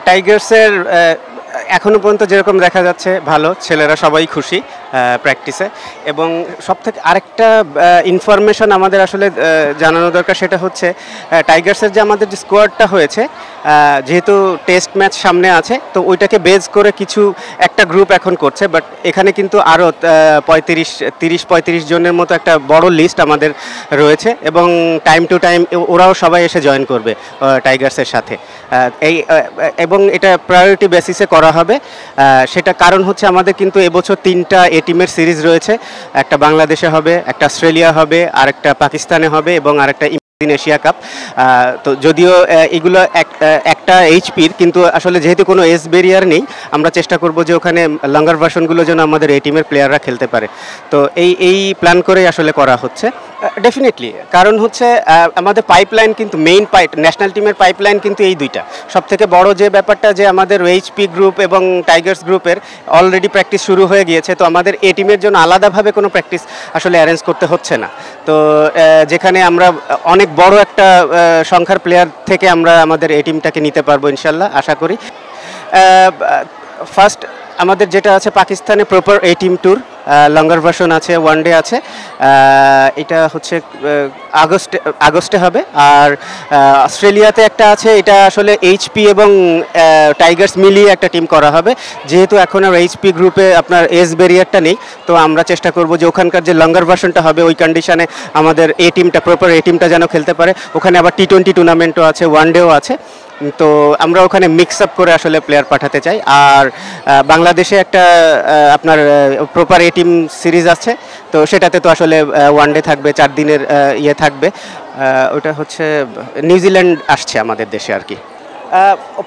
টাইগার্সের এখনো পর্যন্ত যেরকম দেখা যাচ্ছে ভালো, ছেলেরা সবাই খুশি প্র্যাকটিসে। এবং সবথেকে আরেকটা ইনফরমেশন আমাদের আসলে জানানো দরকার, সেটা হচ্ছে টাইগার্সের যে আমাদের যে স্কোয়াডটা হয়েছে, যেহেতু টেস্ট ম্যাচ সামনে আছে, তো ওইটাকে বেজ করে কিছু একটা গ্রুপ এখন করছে, বাট এখানে কিন্তু আরও 35 জনের মতো একটা বড় লিস্ট আমাদের রয়েছে, এবং টাইম টু টাইম ওরাও সবাই এসে জয়েন করবে টাইগার্সের সাথে। এবং এটা প্রায়োরিটি বেসিসে করা হবে। সেটা কারণ হচ্ছে আমাদের কিন্তু এবছর 3টা টিমের সিরিজ রয়েছে, একটা বাংলাদেশে হবে, একটা অস্ট্রেলিয়া হবে, আর একটা পাকিস্তানে হবে, এবং আরেকটা এশিয়া কাপ। তো যদিও এগুলো একটা এইচপির, কিন্তু আসলে যেহেতু কোনো এজ ব্যারিয়ার নেই, আমরা চেষ্টা করব যে ওখানে লঙ্গার ভার্সনগুলো যেন আমাদের এই টিমের প্লেয়াররা খেলতে পারে। তো এই প্ল্যান করেই আসলে করা হচ্ছে ডেফিনেটলি। কারণ হচ্ছে আমাদের পাইপলাইন কিন্তু ন্যাশনাল টিমের পাইপলাইন কিন্তু এই দুইটা। সবথেকে বড় যে ব্যাপারটা, যে আমাদের এইচপি গ্রুপ এবং টাইগার্স গ্রুপের অলরেডি প্র্যাকটিস শুরু হয়ে গিয়েছে, তো আমাদের এই টিমের জন্য আলাদাভাবে কোনো প্র্যাকটিস আসলে অ্যারেঞ্জ করতে হচ্ছে না। তো যেখানে আমরা অনেক বড় একটা সংখ্যার প্লেয়ার থেকে আমরা আমাদের এই টিমটাকে নিতে পারবো ইনশাল্লাহ, আশা করি। ফার্স্ট আমাদের যেটা আছে পাকিস্তানে প্রপার এই টিম ট্যুর, লঙ্গার ভার্সন আছে, ওয়ান ডে আছে, এটা হচ্ছে আগস্টে হবে। আর অস্ট্রেলিয়াতে একটা আছে, এটা আসলে এইচপি এবং টাইগার্স মিলিয়ে একটা টিম করা হবে। যেহেতু এখন আর এইচপি গ্রুপে আপনার এজ ব্যারিয়ারটা নেই, তো আমরা চেষ্টা করব যে ওখানকার যে লঙ্গার ভার্সনটা হবে ওই কন্ডিশনে আমাদের এই টিমটা, প্রপার এই টিমটা যেন খেলতে পারে। ওখানে আবার টি-20 টুর্নামেন্টও আছে, ওয়ান ডেও আছে। তো আমরা ওখানে মিক্স আপ করে আসলে প্লেয়ার পাঠাতে চাই। আর বাংলাদেশে একটা আপনার প্রপার এ টিম সিরিজ আছে, তো সেটাতে তো আসলে ওয়ান ডে থাকবে, 4 দিনের ইয়ে থাকবে। ওটা হচ্ছে নিউজিল্যান্ড আসছে আমাদের দেশে আর কি।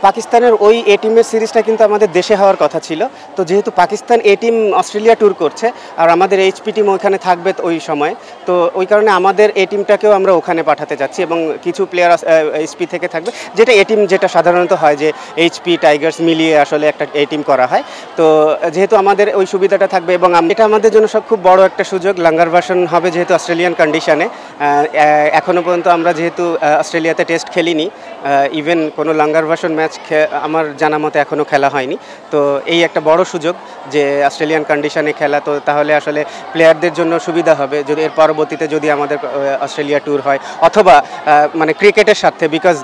পাকিস্তানের ওই এ টিমের সিরিজটা কিন্তু আমাদের দেশে হওয়ার কথা ছিল। তো যেহেতু পাকিস্তান এ টিম অস্ট্রেলিয়া ট্যুর করছে, আর আমাদের এইচপি টিম ওইখানে থাকবে ওই সময়, তো ওই কারণে আমাদের এ টিমটাকেও আমরা ওখানে পাঠাতে যাচ্ছি, এবং কিছু প্লেয়ার এইচপি থেকে থাকবে, যেটা এ টিম যেটা সাধারণত হয় যে এইচপি টাইগার্স মিলিয়ে আসলে একটা এ টিম করা হয়। তো যেহেতু আমাদের ওই সুবিধাটা থাকবে, এবং এটা আমাদের জন্য সব খুব বড় একটা সুযোগ। লঙ্গার ভার্সন হবে যেহেতু অস্ট্রেলিয়ান কন্ডিশনে, এখনও পর্যন্ত আমরা যেহেতু অস্ট্রেলিয়াতে টেস্ট খেলিনি, ইভেন কোনো লঙ্গার ভার্সন ম্যাচ আমার জানা মতে এখনও খেলা হয়নি। তো এই একটা বড় সুযোগ যে অস্ট্রেলিয়ান কন্ডিশনে খেলা, তো তাহলে আসলে প্লেয়ারদের জন্য সুবিধা হবে যদি এর পরবর্তীতে যদি আমাদের অস্ট্রেলিয়া ট্যুর হয়, অথবা মানে ক্রিকেটের সাথে, বিকজ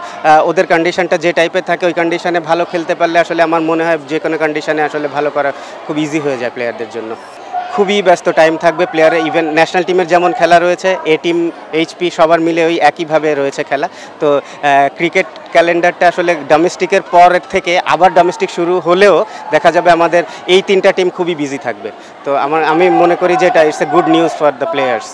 ওদের কন্ডিশনটা যে টাইপের থাকে, ওই কন্ডিশনে ভালো খেলতে পারলে আসলে আমার মনে হয় যে কোনো কন্ডিশনে আসলে ভালো করা খুব ইজি হয়ে যায় প্লেয়ারদের জন্য। খুবই ব্যস্ত টাইম থাকবে প্লেয়ারে, ইভেন ন্যাশনাল টিমের যেমন খেলা রয়েছে, এ টিম এইচপি সবার মিলে ওই একইভাবে রয়েছে খেলা। তো ক্রিকেট ক্যালেন্ডারটা আসলে ডোমেস্টিকের পরের থেকে আবার ডোমেস্টিক শুরু হলেও দেখা যাবে আমাদের এই 3টা টিম খুবই বিজি থাকবে। তো আমি মনে করি যে এটা it's a good news for the players.